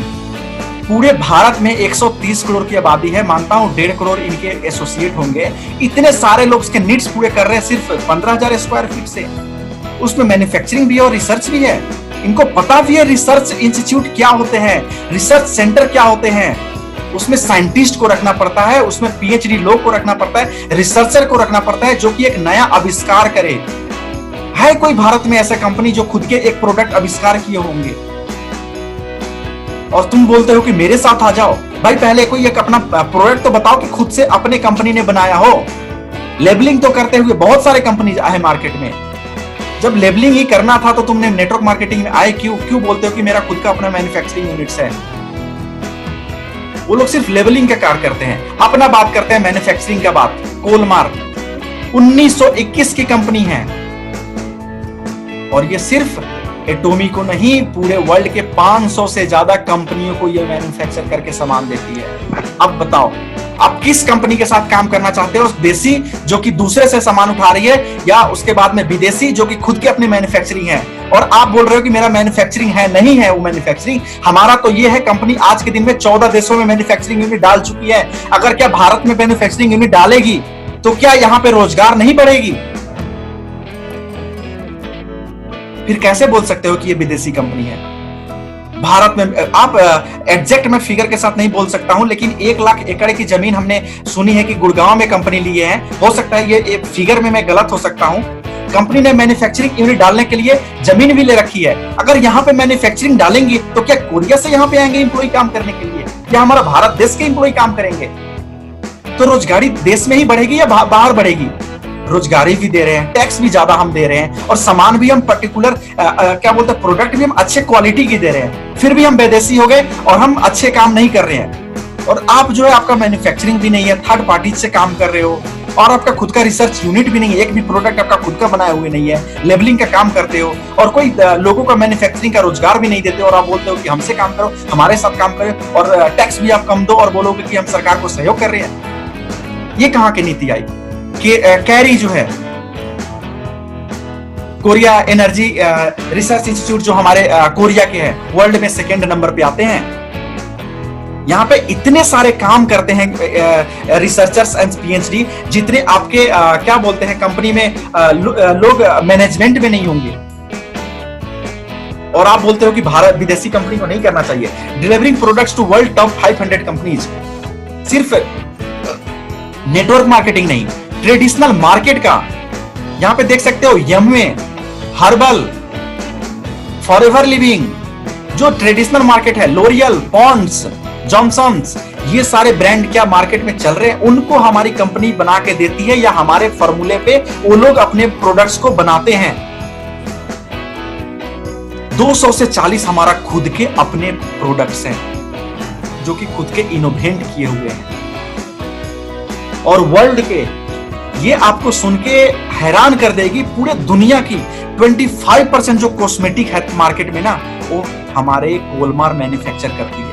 पूरे भारत में 130 करोड़ की आबादी है, मानता हूं 1.5 करोड़ इनके एसोसिएट होंगे। इतने सारे लोग इसके नीड्स पूरे कर रहे हैं सिर्फ 15,000 स्क्वायर फीट से। उसमें मैन्युफैक्चरिंग भी है और रिसर्च भी है। इनको पता भी है रिसर्च इंस्टीट्यूट क्या होते हैं, रिसर्च सेंटर क्या होते हैं। उसमें साइंटिस्ट को रखना पड़ता है, उसमें PhD लोग को रखना पड़ता है, रिसर्चर को रखना पड़ता है जो कि एक नया आविष्कार करे। है कोई भारत में ऐसा कंपनी जो खुद के एक प्रोडक्ट आविष्कार किए होंगे? और तुम बोलते हो कि मेरे साथ आ जाओ। भाई पहले कोई एक अपना प्रोडक्ट तो बताओ कि खुद से अपने कंपनी ने बनाया हो। लेबलिंग तो करते हुए बहुत सारे कंपनी आए मार्केट में। जब लेबलिंग ही करना था तो तुमने नेटवर्क मार्केटिंग में आए क्यों बोलते हो कि मेरा खुद का अपना मैन्युफैक्चरिंग यूनिट्स है? वो लोग सिर्फ लेबलिंग का कार्य करते हैं, अपना बात करते हैं मैन्युफैक्चरिंग का बात। कोलमार्क 1921 की कंपनी है और ये सिर्फ एटोमी को नहीं, पूरे वर्ल्ड के 500 से ज्यादा कंपनियों को ये मैन्युफैक्चर करके सामान देती है। अब बताओ आप किस कंपनी के साथ काम करना चाहते हो? देसी जो कि दूसरे से सामान उठा रही है, या उसके बाद में विदेशी जो कि खुद की अपनी मैन्युफैक्चरिंग है? और आप बोल रहे हो कि मेरा मैन्युफैक्चरिंग है, नहीं है वो मैन्युफैक्चरिंग। हमारा तो ये है, कंपनी आज के दिन में 14 देशों में मैन्युफैक्चरिंग यूनिट डाल चुकी है। अगर क्या भारत में मैन्युफैक्चरिंग यूनिट डालेगी तो क्या यहाँ पे रोजगार नहीं बढ़ेगी? फिर कैसे बोल सकते हो कि ये विदेशी कंपनी है? भारत में आप एग्जैक्ट मैं फिगर के साथ नहीं बोल सकता हूं, लेकिन 1 लाख एकड़ की जमीन हमने सुनी है कि गुड़गांव में कंपनी लिए है। हो सकता है ये फिगर में मैं गलत हो सकता हूं। कंपनी ने मैन्युफैक्चरिंग यूनिट डालने के लिए जमीन भी ले रखी है। अगर यहाँ पे मैन्युफैक्चरिंग डालेंगी तो क्या कोरिया से यहाँ पे आएंगे इंप्लॉय काम करने के लिए, या हमारा भारत देश के इंप्लॉय काम करेंगे? तो रोजगारी देश में ही बढ़ेगी या बाहर बढ़ेगी? रोजगारी भी दे रहे हैं, टैक्स भी ज्यादा हम दे रहे हैं, और सामान भी हम पर्टिकुलर क्या बोलते हैं, प्रोडक्ट भी हम अच्छे क्वालिटी की दे रहे हैं, फिर भी हम विदेशी हो गए और हम अच्छे काम नहीं कर रहे हैं। और आप जो है, आपका मैन्युफैक्चरिंग भी नहीं है, थर्ड पार्टी से काम कर रहे हो, और आपका खुद का रिसर्च यूनिट भी नहीं है, एक भी प्रोडक्ट आपका खुद का बनाए हुए नहीं है, लेबलिंग का काम करते हो, और कोई लोगों का मैन्युफैक्चरिंग का रोजगार भी नहीं देते, और आप बोलते हो कि हमसे काम करो, हमारे साथ काम करो, और टैक्स भी आप कम दो, और बोलोगे कि हम सरकार को सहयोग कर रहे हैं। ये कहां की नीति आई? कैरी जो है, कोरिया एनर्जी रिसर्च इंस्टीट्यूट जो हमारे कोरिया के हैं, वर्ल्ड में 2nd नंबर पे आते हैं। यहाँ पे इतने सारे काम करते हैं रिसर्चर्स एंड PhD, जितने आपके क्या बोलते हैं कंपनी में लोग मैनेजमेंट में नहीं होंगे। और आप बोलते हो कि भारत विदेशी कंपनी को नहीं करना चाहिए। Delivering products to world top 500 companies. सिर्फ नेटवर्क मार्केटिंग नहीं, ट्रेडिशनल मार्केट का यहां पे देख सकते हो, यमवे, हर्बल, फॉरएवर लिविंग, जो ट्रेडिशनल मार्केट है, लोरियल, पॉन्ड्स, जॉनसन्स, ये सारे ब्रांड क्या मार्केट में चल रहे हैं, उनको हमारी कंपनी बना के देती है, या हमारे फॉर्मूले पे वो लोग अपने प्रोडक्ट्स को बनाते हैं। 200 से 40 हमारा खुद के अपने प्रोडक्ट्स हैं जो कि खुद के इनोवेट किए हुए हैं। और वर्ल्ड के, ये आपको सुन के हैरान कर देगी, पूरे दुनिया की 25% जो कॉस्मेटिक है मार्केट में ना, वो हमारे कोलमार मैन्युफैक्चर करती है।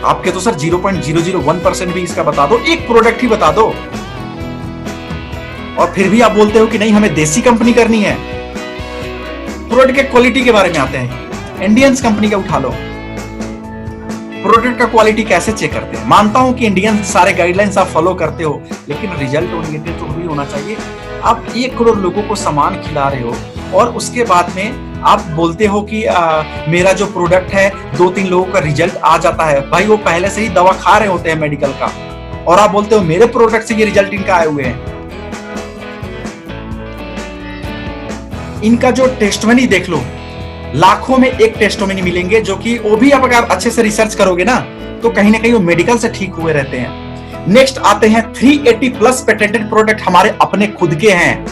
आपके तो सर 0.001% भी इसका बता दो, एक प्रोडक्ट ही बता दो। और फिर भी आप बोलते हो कि नहीं हमें देसी कंपनी करनी है। प्रोडक्ट के क्वालिटी के बारे में आते हैं, इंडियंस कंपनी का उठा लो, प्रोडक्ट का क्वालिटी कैसे चेक करते हैं। मानता हूं कि इंडियन सारे गाइडलाइंस आप फॉलो करते हो, लेकिन रिजल्ट ओरिएंटेड तो भी होना चाहिए। आप 1 करोड़ लोगों को सामान खिला रहे हो और उसके बाद में आप बोलते हो कि मेरा जो प्रोडक्ट है 2-3 लोगों का रिजल्ट आ जाता है। भाई वो पहले से ही दवा खा रहे होते हैं मेडिकल का, और आप बोलते हो मेरे प्रोडक्ट से ये रिजल्ट इनका आए हुए हैं। इनका जो टेस्टमनी देख लो, लाखों में एक टेस्टमनी मिलेंगे, जो कि वो भी आप अगर अच्छे से रिसर्च करोगे ना तो कहीं ना कहीं वो मेडिकल से ठीक हुए रहते हैं। नेक्स्ट आते हैं 380 प्लस पेटेंटेड प्रोडक्ट हमारे अपने खुद के हैं,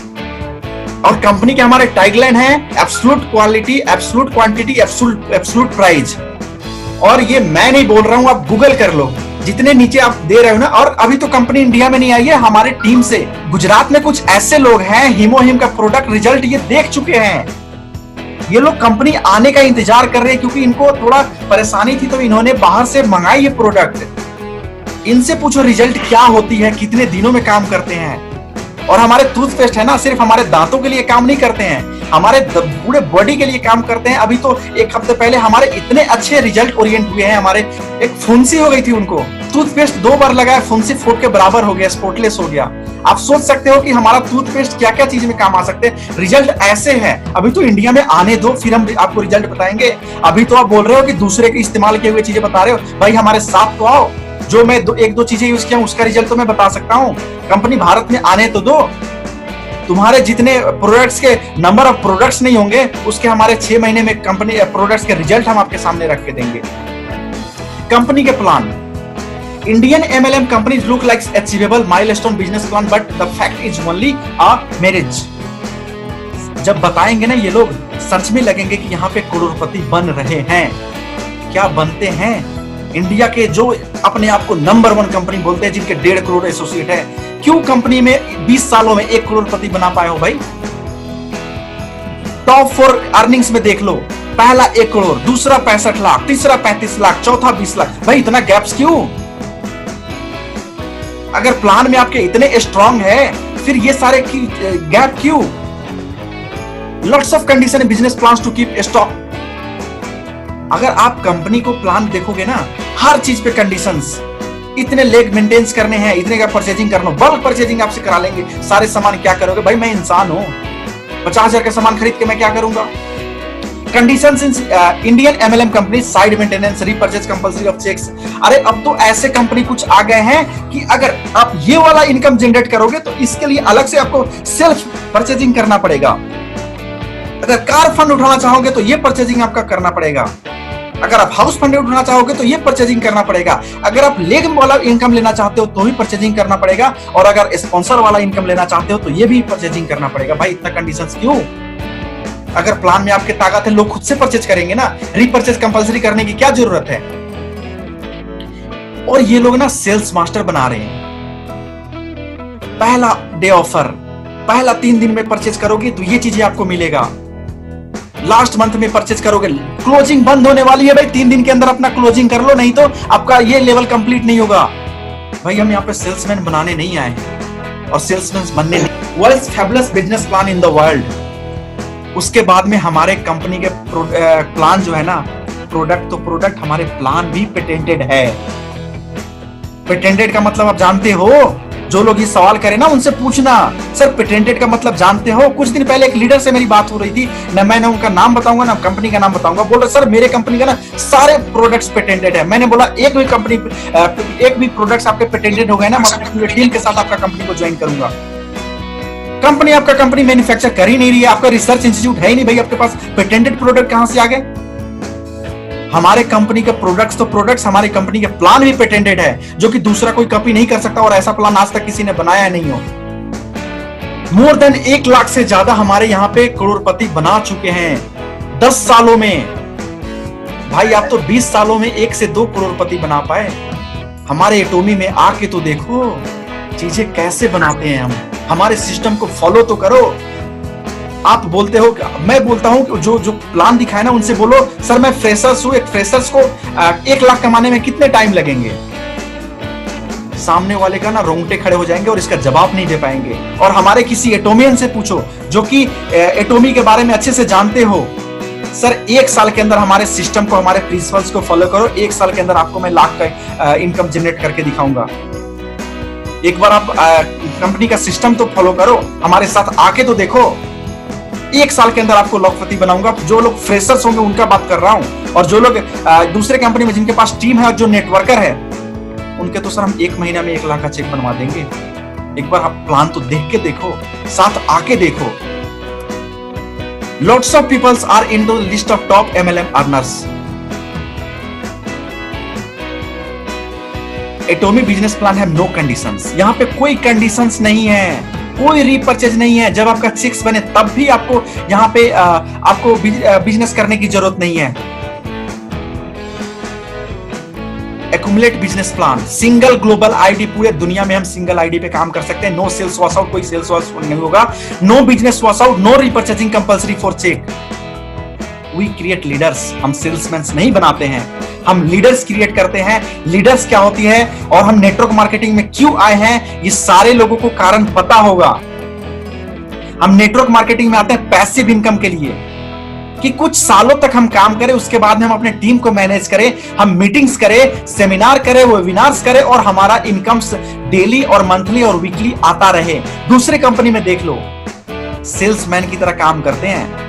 और कंपनी के हमारे टैगलाइन है absolute quality, absolute quantity, absolute price. और ये मैं नहीं बोल रहा हूं, आप गूगल कर लो, जितने नीचे आप दे रहे हो ना। और अभी तो कंपनी इंडिया में नहीं आई है, हमारे टीम से गुजरात में कुछ ऐसे लोग हैं, हीमोहिम का प्रोडक्ट रिजल्ट ये देख चुके हैं। ये लोग कंपनी आने का इंतजार कर रहे हैं, क्योंकि इनको थोड़ा परेशानी थी तो इन्होंने बाहर से मंगाई ये प्रोडक्ट। इनसे पूछो रिजल्ट क्या होती है, कितने दिनों में काम करते हैं। और हमारे टूथपेस्ट है ना, सिर्फ हमारे दांतों के लिए काम नहीं करते हैं, हमारे पूरे बॉडी के लिए काम करते हैं। अभी तो 1 हफ्ते पहले हमारे इतने अच्छे रिजल्ट ओरिएंट हुए हैं, हमारे एक फुंसी हो गई थी उनको, टूथपेस्ट 2 बार लगाया, फुंसी फूट के बराबर हो गया, स्पॉटलेस हो गया। आप सोच सकते हो कि हमारा टूथपेस्ट क्या क्या चीज में काम आ सकते हैं। रिजल्ट ऐसे है, अभी तो इंडिया में आने दो, फिर हम आपको रिजल्ट बताएंगे। अभी तो आप बोल रहे हो कि दूसरे के इस्तेमाल किए हुए चीजें बता रहे हो। भाई हमारे साथ तो आओ, जो मैं 1-2 चीजें यूज किया उसका रिजल्ट तो मैं बता सकता हूँ। कंपनी भारत में आने तो दो। तुम्हारे जितने प्रोडक्ट्स के नंबर ऑफ प्रोडक्ट्स नहीं होंगे, उसके हमारे 6 महीने में कंपनी प्रोडक्ट्स के रिजल्ट हम आपके सामने रख के देंगे। कंपनी के plan, Indian MLM companies look like achievable milestone business plan, but the fact is only a marriage. जब बताएंगे ना ये लोग, सच में लगेंगे कि यहाँ पे करोड़पति बन रहे हैं। क्या बनते हैं? इंडिया के जो अपने आप को नंबर 1 कंपनी बोलते हैं, जिनके 1.5 करोड़ एसोसिएट है, क्यों कंपनी में 20 सालों में 1 करोड़पति बना पाए हो भाई? टॉप 4 अर्निंग्स में देख लो, पहला 1 करोड़, दूसरा 65 लाख, तीसरा 35 लाख, चौथा 20 लाख। भाई इतना गैप्स क्यों? अगर प्लान में आपके इतने स्ट्रांग है, फिर ये सारे गैप क्यों? Lots of condition business plans to keep stock. अगर आप कंपनी को प्लान देखोगे ना, हर चीज पे कंडीशंस, इतने लेग मेंटेन्स करने हैं, इतने का परचेजिंग करना, बल्क परचेजिंग आपसे करा लेंगे। सारे सामान क्या करोगे भाई? मैं इंसान हूं, 50,000 का सामान खरीद के मैं क्या करूंगा? Conditions in Indian MLM company, side maintenance, repurchase compulsory of checks. अरे अब तो ऐसे कंपनी कुछ आ गए हैं कि अगर आप ये वाला इनकम जनरेट करोगे तो इसके लिए अलग से आपको सेल्फ परचेजिंग करना पड़ेगा। अगर कार फंड उठाना चाहोगे तो ये परचेजिंग आपका करना पड़ेगा। अगर आप हाउस फंड उठाना चाहोगे तो ये परचेजिंग करना पड़ेगा। अगर आप लेग वाला इनकम लेना चाहते हो तो भी परचेजिंग करना पड़ेगा, और अगर स्पॉन्सर वाला इनकम लेना चाहते हो तो ये भी परचेजिंग करना पड़ेगा। भाई इतना कंडीशंस क्यों? अगर प्लान में आपके ताकत है, लोग खुद से परचेज करेंगे ना, रीपर्चेज कंपलसरी करने की क्या जरूरत है? और ये लोग ना सेल्स मास्टर बना रहे हैं। पहला डे ऑफर, पहला 3 दिन में परचेज करोगे तो ये चीजें आपको मिलेगा। लास्ट मंथ में परचेज करोगे, क्लोजिंग बंद होने वाली है भाई, 3 दिन के अंदर अपना क्लोजिंग कर लो, नहीं तो आपका ये लेवल कंप्लीट नहीं होगा। भाई हम यहाँ पे सेल्समैन बनाने नहीं आए और सेल्समैन बनने नहीं। World's fabulous business plan in the world. उसके बाद में हमारे कंपनी के प्लान जो है ना, प्रोडक्ट तो प्रोडक्ट, हमारे प्लान भी पेटेंटेड है। पेटेंटेड का मतलब आप जानते हो? जो लोग ये सवाल करें ना उनसे पूछना, सर पेटेंटेड का मतलब जानते हो? कुछ दिन पहले एक लीडर से मेरी बात हो रही थी ना, मैंने उनका नाम बताऊंगा ना कंपनी का नाम बताऊंगा, बोल रहे सर मेरे कंपनी का ना सारे प्रोडक्ट्स पेटेंटेड है। मैंने बोला एक भी प्रोडक्ट्स आपके पेटेंटेड हो गए ना, मैं अपने पूरे टीम के साथ आपका कंपनी को ज्वाइन करूंगा। कंपनी आपका कंपनी मैन्युफैक्चर कर ही नहीं रही है, आपका रिसर्च इंस्टीट्यूट है ही नहीं भाई, आपके पास पेटेंटेड प्रोडक्ट कहां से आ गए? हमारे कंपनी के प्रोडक्ट्स तो प्रोडक्ट्स, हमारी कंपनी के प्लान भी पेटेंटेड है, जो कि दूसरा कोई कॉपी नहीं कर सकता, और ऐसा प्लान आज तक किसी ने बनाया नहीं हो। मोर देन 1 लाख से ज्यादा हमारे यहाँ पे करोड़पति बना चुके हैं 10 सालों में। भाई आप तो 20 सालों में 1 से 2 करोड़पति बना पाए। हमारे एटोमी में आके तो देखो चीजें कैसे बनाते हैं हम, हमारे सिस्टम को फॉलो तो करो। आप बोलते हो, मैं बोलता हूं कि जो प्लान दिखाए ना उनसे बोलो सर मैं फ्रेशर्स हूं, एक फ्रेशर्स को 1 लाख कमाने में कितने टाइम लगेंगे। सामने वाले का ना रोंगटे खड़े हो जाएंगे और इसका जवाब नहीं दे पाएंगे। और हमारे किसी एटोमियन से पूछो जो कि एटोमी के बारे में अच्छे से जानते हो, सर 1 साल के अंदर हमारे सिस्टम को, हमारे प्रिंसिपल्स को फॉलो करो, 1 साल के अंदर आपको मैं लाख का इनकम जनरेट करके दिखाऊंगा। एक बार आप कंपनी का सिस्टम तो फॉलो करो, हमारे साथ आके तो देखो, 1 साल के अंदर आपको लखपति बनाऊंगा। जो लोग फ्रेशर्स होंगे उनका बात कर रहा हूं, और जो लोग दूसरे कंपनी में जिनके पास टीम है और जो नेटवर्कर है उनके तो सर हम 1 महीना में 1 लाख का चेक बनवा देंगे। एक बार आप प्लान तो देख के देखो, साथ आके देखो। Lots of people are into the list of top MLM earners. Atomy business plan है नो कंडीशंस, यहाँ पे कोई कंडीशंस नहीं है, कोई रीपरचेज नहीं है। जब आपका चेक्स बने तब भी आपको यहाँ पे आपको बिजनेस करने की जरूरत नहीं है। Accumulate business plan, single global ID, पूरे दुनिया में हम सिंगल आईडी पे काम कर सकते हैं। नो सेल्स वॉश आउट, कोई सेल्स वॉश नहीं होगा। No business wash out, no repurchasing compulsory for check. We create leaders, हम सेल्समैन नहीं बनाते हैं, हम लीडर्स क्रिएट करते हैं। लीडर्स क्या होती है और हम नेटवर्क मार्केटिंग में क्यों आए हैं, ये सारे लोगों को कारण पता होगा। हम नेटवर्क मार्केटिंग में आते हैं पैसिव इनकम के लिए, कि कुछ सालों तक हम काम करें, उसके बाद में हम अपने टीम को मैनेज करें, हम मीटिंग्स करें, सेमिनार करें, वेबिनार्स करें, और हमारा इनकम डेली और मंथली और वीकली आता रहे। दूसरे कंपनी में देख लो, सेल्समैन की तरह काम करते हैं।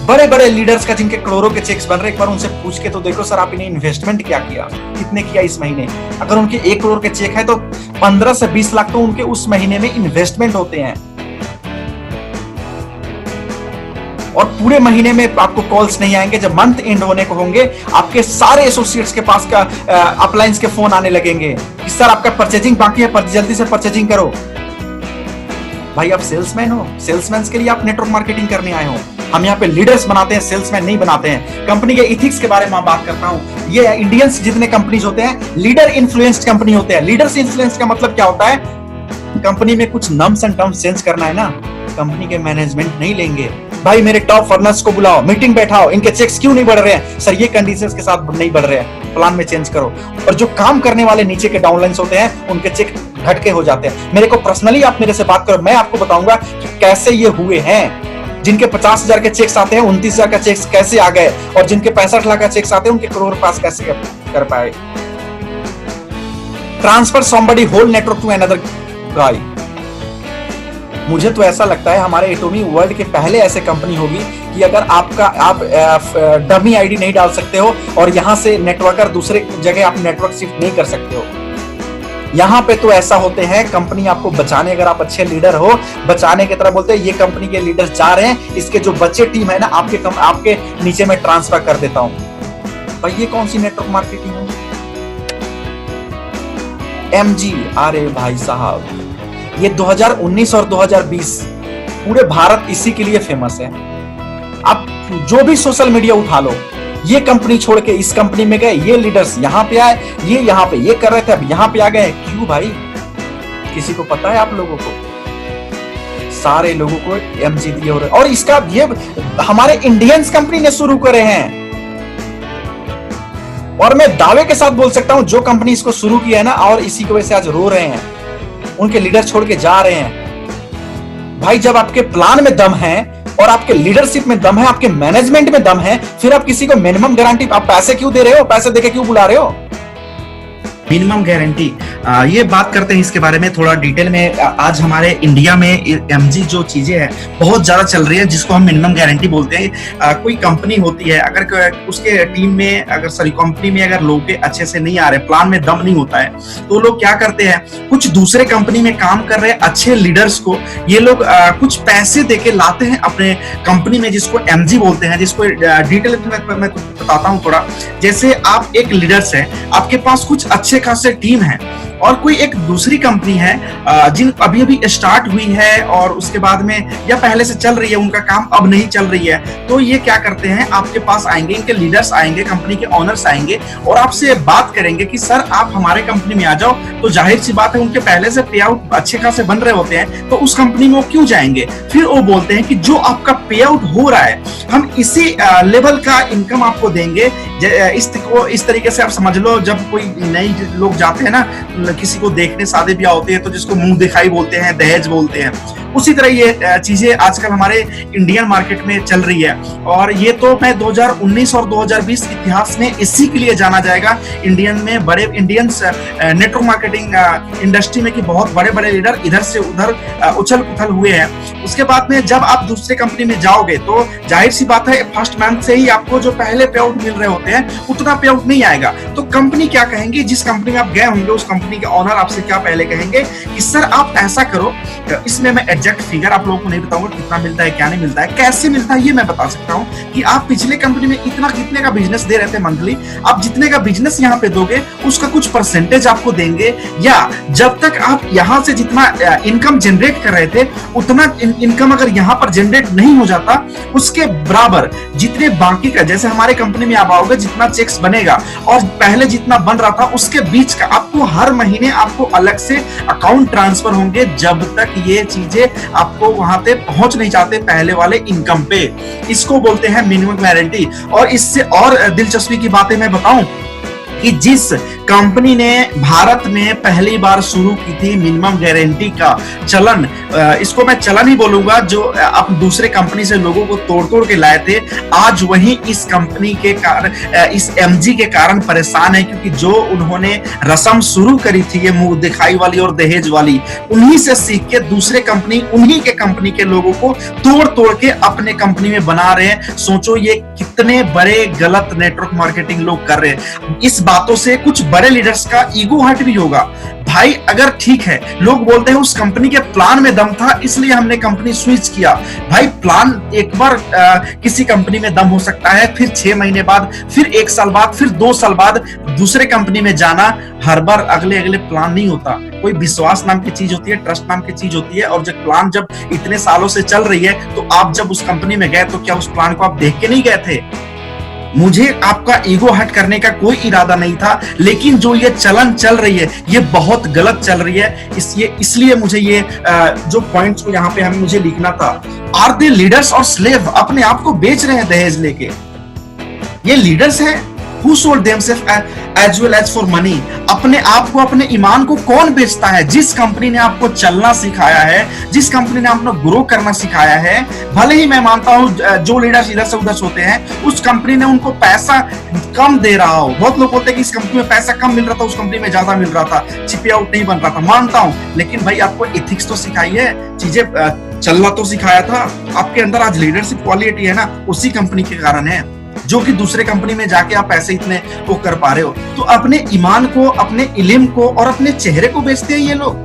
बड़े बड़े लीडर्स का जिनके करोड़ों के चेक्स बन रहे, एक बार उनसे पूछ के तो देखो सर आपने इन्वेस्टमेंट क्या किया, कितने किया इस महीने। अगर उनके 1 करोड़ के चेक है तो 15 से 20 लाख तो उनके उस महीने में इन्वेस्टमेंट होते हैं। और पूरे महीने में आपको कॉल्स नहीं आएंगे। जब मंथ एंड होने को होंगे, आपके सारे एसोसिएट्स के पास का अपलाइंस के फोन आने लगेंगे कि सर आपका परचेजिंग बाकी है, जल्दी से परचेजिंग करो। भाई आप सेल्समैन हो, सेल्समैन के लिए आप नेटवर्क मार्केटिंग करने आए हो। हम यहाँ पे लीडर्स बनाते हैं, सेल्समैन नहीं बनाते हैं। कंपनी के इथिक्स के बारे में मैं बात करता हूँ। ये इंडियंस जितने कंपनीज होते हैं, लीडर इन्फ्लुएंस्ड कंपनी होते हैं। लीडर्स इन्फ्लुएंस का मतलब क्या होता है, कंपनी में कुछ नम्स एंड टर्म्स चेंज करना है ना, कंपनी के मैनेजमेंट नहीं लेंगे। भाई मेरे टॉप फर्नर्स को बुलाओ, मीटिंग बैठाओ, इनके चेक्स क्यों नहीं बढ़ रहे हैं, सर ये कंडीशंस के साथ नहीं बढ़ रहे हैं, प्लान में चेंज करो। और जो काम करने वाले नीचे के डाउनलाइंस होते हैं, उनके चेक घटके हो जाते हैं। मेरे को पर्सनली आप मेरे से बात करो, मैं आपको बताऊंगा कि कैसे ये हुए हैं। जिनके 50,000 के चेक्स आते हैं, 29,000 का चेक्स कैसे आ गए, और जिनके 65 लाख का चेक्स आते हैं, उनके करोड़ पास कैसे कर पाए। Transfer somebody whole network to another guy. मुझे तो ऐसा लगता है हमारे एटोमी वर्ल्ड के पहले ऐसे कंपनी होगी कि अगर आप डमी आईडी नहीं डाल सकते हो और यहां से नेटवर्कर दूसरे जगह आप नेटवर्क शिफ्ट नहीं कर सकते हो। यहाँ पे तो ऐसा होते हैं, कंपनी आपको बचाने, अगर आप अच्छे लीडर हो, बचाने की तरह बोलते हैं ये कंपनी के लीडर जा रहे हैं, इसके जो बच्चे टीम है ना आपके नीचे में ट्रांसफर कर देता हूं। भाई ये कौन सी नेटवर्क मार्केटिंग है? MG, अरे भाई साहब ये 2019 और 2020 पूरे भारत इसी के लिए फेमस है। आप जो भी सोशल मीडिया उठा लो, ये कंपनी छोड़ के इस कंपनी में गए, ये लीडर्स यहाँ पे आए, ये यहाँ पे ये कर रहे थे, अब यहाँ पे आ गए। क्यों भाई, किसी को पता है? आप लोगों को, सारे लोगों को MG दिए हो रहे, और इसका ये हमारे इंडियंस कंपनी ने शुरू करे हैं। और मैं दावे के साथ बोल सकता हूं, जो कंपनी इसको शुरू किया है ना, और इसी की वजह से आज रो रहे हैं, उनके लीडर छोड़ के जा रहे हैं। भाई जब आपके प्लान में दम है और आपके लीडरशिप में दम है, आपके मैनेजमेंट में दम है, फिर आप किसी को मिनिमम गारंटी, आप पैसे क्यों दे रहे हो, पैसे देके क्यों बुला रहे हो? मिनिमम गारंटी, ये बात करते हैं इसके बारे में थोड़ा डिटेल में। आज हमारे इंडिया में MG जो चीजें हैं बहुत ज्यादा चल रही है, जिसको हम मिनिमम गारंटी बोलते हैं। कोई कंपनी होती है, अगर उसके टीम में कंपनी में अगर लोग अच्छे से नहीं आ रहे, प्लान में दम नहीं होता है, तो लोग क्या करते हैं, कुछ दूसरे कंपनी में काम कर रहे अच्छे लीडर्स को ये लोग कुछ पैसे देके लाते हैं अपने कंपनी में, जिसको MG बोलते हैं। जिसको डिटेल मैं बताता हूँ थोड़ा। जैसे आप एक लीडर्स है, आपके पास कुछ अच्छे खासे टीम है, और कोई एक दूसरी कंपनी है जिन अभी अभी स्टार्ट हुई है और उसके बाद में या पहले से चल रही है, उनका काम अब नहीं चल रही है, तो ये क्या करते हैं, आपके पास आएंगे, इनके लीडर्स आएंगे, कंपनी के ऑनर्स आएंगे और आपसे बात करेंगे कि सर आप हमारे कंपनी में आ जाओ। तो जाहिर सी बात है, उनके पहले से पे आउट अच्छे खासे बन रहे होते हैं, तो उस कंपनी में वो क्यों जाएंगे। फिर वो बोलते हैं कि जो आपका पे आउट हो रहा है हम इसी लेवल का इनकम आपको देंगे। इस तरीके से आप समझ लो, जब कोई नई लोग जाते हैं ना किसी को देखने, शादी ब्याह होते हैं, तो जिसको मुंह दिखाई बोलते हैं, दहेज बोलते हैं, उसी तरह ये चीजें आजकल हमारे इंडियन मार्केट में चल रही है। और ये तो मैं 2019 और 2020 इतिहास में इसी के लिए जाना जाएगा इंडियन में, बड़े इंडियंस नेटवर्क मार्केटिंग इंडस्ट्री में कि बहुत बड़े बड़े लीडर इधर से उधर उछल पुथल हुए हैं। उसके बाद में जब आप दूसरे कंपनी में जाओगे तो जाहिर सी बात है, फर्स्ट मंथ से ही आपको जो पहले पे आउट मिल रहे होते हैं उतना पे आउट नहीं आएगा। तो कंपनी क्या कहेंगे, जिस कंपनी में आप गए होंगे उस कंपनी के ऑनर आपसे क्या पहले कहेंगे कि सर आप ऐसा करो, इसमें मैं एग्जैक्ट फिगर आप लोगों को नहीं बताऊंगा कितना मिलता है क्या नहीं मिलता है, कैसे मिलता है ये मैं बता सकता हूँ कि आप पिछले कंपनी में इतना कितने का बिजनेस दे रहे थे मंथली, आप जितने का बिजनेस यहाँ पे दोगे उसका कुछ परसेंटेज आपको देंगे, या जब तक आप यहाँ से जितना इनकम जनरेट कर रहे थे उतना इनकम अगर यहाँ पर जनरेट नहीं हो जाता उसके बराबर जितने बाकी का, जैसे हमारे कंपनी में आप आओगे जितना चेक्स बनेगा और पहले जितना बन रहा था उसके बीच का आपको हर महीने आपको अलग से अकाउंट ट्रांसफर होंगे, जब तक ये चीजें आपको वहां पे पहुंच नहीं जाते पहले वाले इनकम पे। इसको बोलते हैं मिनिमम गारंटी। और इससे और दिलचस्पी की बातें मैं बताऊं कि जिस कंपनी ने भारत में पहली बार शुरू की थी मिनिमम गारंटी का चलन, इसको मैं चलन ही बोलूंगा, जो अब दूसरे कंपनी से लोगों को तोड़ तोड़ के लाए थे, आज वही इस कंपनी के कारण, इस एमजी के कारण परेशान है, क्योंकि जो उन्होंने रस्म शुरू करी थी ये मुंह दिखाई वाली और दहेज वाली, उन्हीं से सीख के दूसरे कंपनी उन्हीं के कंपनी के लोगों को तोड़ तोड़ के अपने कंपनी में बना रहे हैं। सोचो ये कितने बड़े गलत नेटवर्क मार्केटिंग लोग कर रहे हैं। इस बातों से कुछ बड़े लीडर्स का ईगो हर्ट भी होगा। भाई अगर ठीक है, लोग बोलते हैं उस कंपनी के प्लान में दम था इसलिए हमने कंपनी स्विच किया। भाई प्लान एक बार किसी कंपनी में दम हो सकता है, फिर 6 महीने बाद, फिर 1 साल बाद, फिर 2 साल बाद दूसरे कंपनी में जाना, हर बार अगले प्लान नहीं होता। कोई विश्वास नाम की चीज होती है, ट्रस्ट नाम की चीज होती है, और जब प्लान जब इतने सालों से चल रही है तो आप जब उस कंपनी में गए तो क्या उस प्लान को आप देख के नहीं गए थे? मुझे आपका ईगो हर्ट करने का कोई इरादा नहीं था, लेकिन जो ये चलन चल रही है ये बहुत गलत चल रही है। इसलिए मुझे ये जो पॉइंट्स को यहाँ पे मुझे लिखना था। आर दे लीडर्स और स्लेव? अपने आप को बेच रहे हैं दहेज लेके। ये लीडर्स हैं who sold themselves as well as for money। अपने आप को, अपने ईमान को कौन बेचता है? जिस कंपनी ने आपको चलना सिखाया है, जिस कंपनी ने आपको ग्रो करना सिखाया है, भले ही मैं मानता हूं जो लीडर्स इधर से उधर होते हैं उस कंपनी ने उनको पैसा कम दे रहा हो। बहुत लोग बोलते हैं कि इस कंपनी में पैसा कम मिल रहा था, उस कंपनी में ज्यादा मिल रहा था, चिपे आउट नहीं बन रहा था, मानता हूं, लेकिन भाई आपको एथिक्स तो सिखाई है, चीजें चलना तो सिखाया था। आपके अंदर आज लीडरशिप क्वालिटी है ना, उसी कंपनी के कारण है, जो कि दूसरे कंपनी में जाके आप पैसे इतने वो कर पा रहे हो। तो अपने ईमान को, अपने इल्म को और अपने चेहरे को बेचते हैं ये लोग।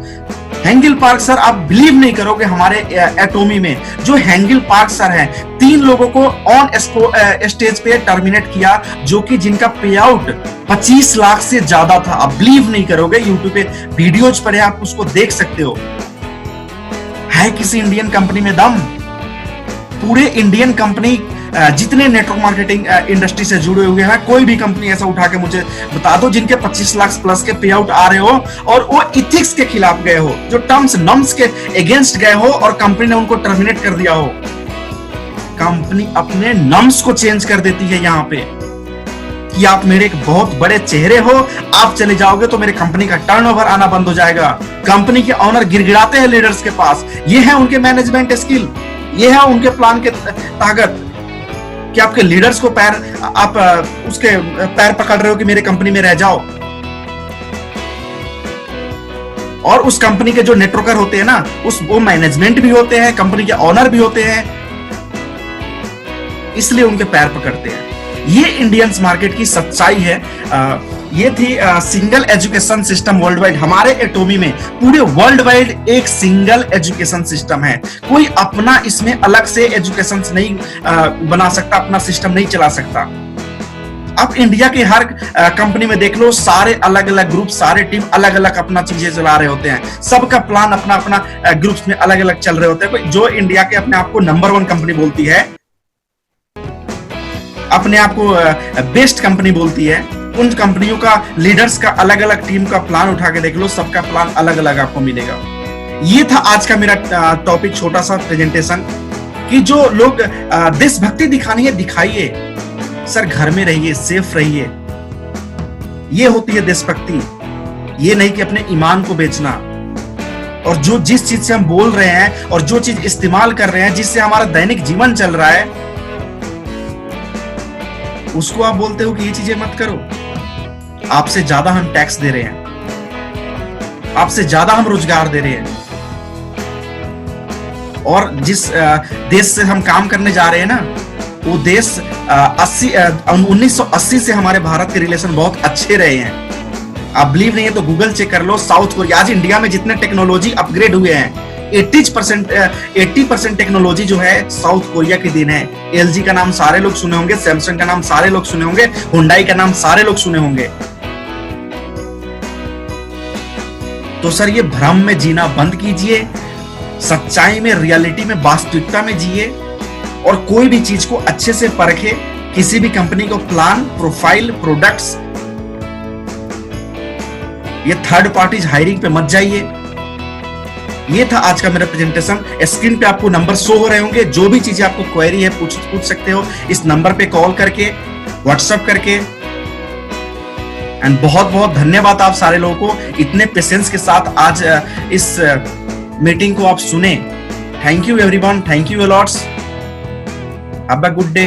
हैंगिल पार्क सर, आप बिलीव नहीं करोगे, हमारे एटोमी में जो हैंगिल पार्क सर हैं, 3 लोगों को ऑन स्टेज पे टर्मिनेट किया, जो कि जिनका पे आउट 25 लाख से ज्यादा था। आप बिलीव नहीं करोगे, यूट्यूब पे वीडियोज पर है, आप उसको देख सकते हो। है किसी इंडियन कंपनी में दम? पूरे इंडियन कंपनी जितने नेटवर्क मार्केटिंग इंडस्ट्री से जुड़े हुए हैं, कोई भी कंपनी ऐसा उठा के मुझे बता दो जिनके 25 लाख प्लस के पे आउट आ रहे हो और वो इथिक्स के खिलाफ गए हो, जो टर्म्स नॉर्म्स के अगेंस्ट गए हो और कंपनी ने उनको टर्मिनेट कर दिया हो। कंपनी अपने नॉर्म्स को चेंज कर देती है यहाँ पे कि आप मेरे एक बहुत बड़े चेहरे हो, आप चले जाओगे तो मेरे कंपनी का टर्नओवर आना बंद हो जाएगा। कंपनी के ऑनर गिड़गिड़ाते हैं लीडर्स के पास। ये है उनके मैनेजमेंट स्किल, ये है उनके प्लान के ताकत कि आपके लीडर्स को आप उसके पैर पकड़ रहे हो कि मेरे कंपनी में रह जाओ। और उस कंपनी के जो नेटवर्कर होते हैं ना, वो मैनेजमेंट भी होते हैं, कंपनी के ऑनर भी होते हैं, इसलिए उनके पैर पकड़ते हैं। ये इंडियंस मार्केट की सच्चाई है। ये थी single education system world wide. हमारे एटोमी में पूरे वर्ल्ड वाइड एक सिंगल एजुकेशन सिस्टम है। कोई अपना इसमें अलग से एजुकेशन नहीं बना सकता, अपना सिस्टम नहीं चला सकता। अब इंडिया के हर कंपनी में देख लो, सारे अलग अलग ग्रुप, सारे टीम अलग अलग अपना चीजें चला रहे होते हैं, सबका प्लान अपना अपना ग्रुप्स में अलग अलग चल रहे होते हैं। जो इंडिया के अपने आप को नंबर 1 कंपनी बोलती है, अपने आप को बेस्ट कंपनी बोलती है, उन कंपनियों का लीडर्स का अलग अलग टीम का प्लान उठा के देख लो, सबका प्लान अलग अलग आपको मिलेगा। ये था आज का मेरा टॉपिक, छोटा सा प्रेजेंटेशन, कि जो लोग देशभक्ति दिखानी है दिखाइए, सर घर में रहिए, सेफ रहिए, ये होती है देशभक्ति। ये नहीं कि अपने ईमान को बेचना। और जो जिस चीज से हम बोल रहे हैं और जो चीज इस्तेमाल कर रहे हैं, जिससे हमारा दैनिक जीवन चल रहा है, उसको आप बोलते हो कि ये चीजें मत करो। आपसे ज्यादा हम टैक्स दे रहे हैं, आपसे ज्यादा हम रोजगार दे रहे हैं, और जिस देश से हम काम करने जा रहे हैं ना, वो देश 1980 से हमारे भारत के रिलेशन बहुत अच्छे रहे हैं। आप बिलीव नहीं है तो गूगल चेक कर लो, साउथ कोरिया, आज इंडिया में जितने टेक्नोलॉजी अपग्रेड हुए हैं, 80% टेक्नोलॉजी जो है साउथ कोरिया की देन है। LG का नाम सारे लोग सुने होंगे, सैमसंग का नाम सारे लोग सुने होंगे, हुंडई का नाम सारे लोग सुने होंगे। तो सर ये भ्रम में जीना बंद कीजिए, सच्चाई में, रियलिटी में, वास्तविकता में जिए, और कोई भी चीज को अच्छे से परखे। किसी भी कंपनी को प्लान, प्रोफाइल, प्रोडक्ट्स, ये थर्ड पार्टीज हायरिंग पे मत जाइए। ये था आज का मेरा प्रेजेंटेशन। स्क्रीन पे आपको नंबर शो हो रहे होंगे, जो भी चीजें आपको क्वेरी है पूछ सकते हो इस नंबर पे कॉल करके, व्हाट्सएप करके। एंड बहुत बहुत धन्यवाद आप सारे लोगों को, इतने पेशेंस के साथ आज इस मीटिंग को आप सुने। Thank you everyone, thank you a lots, have a good day.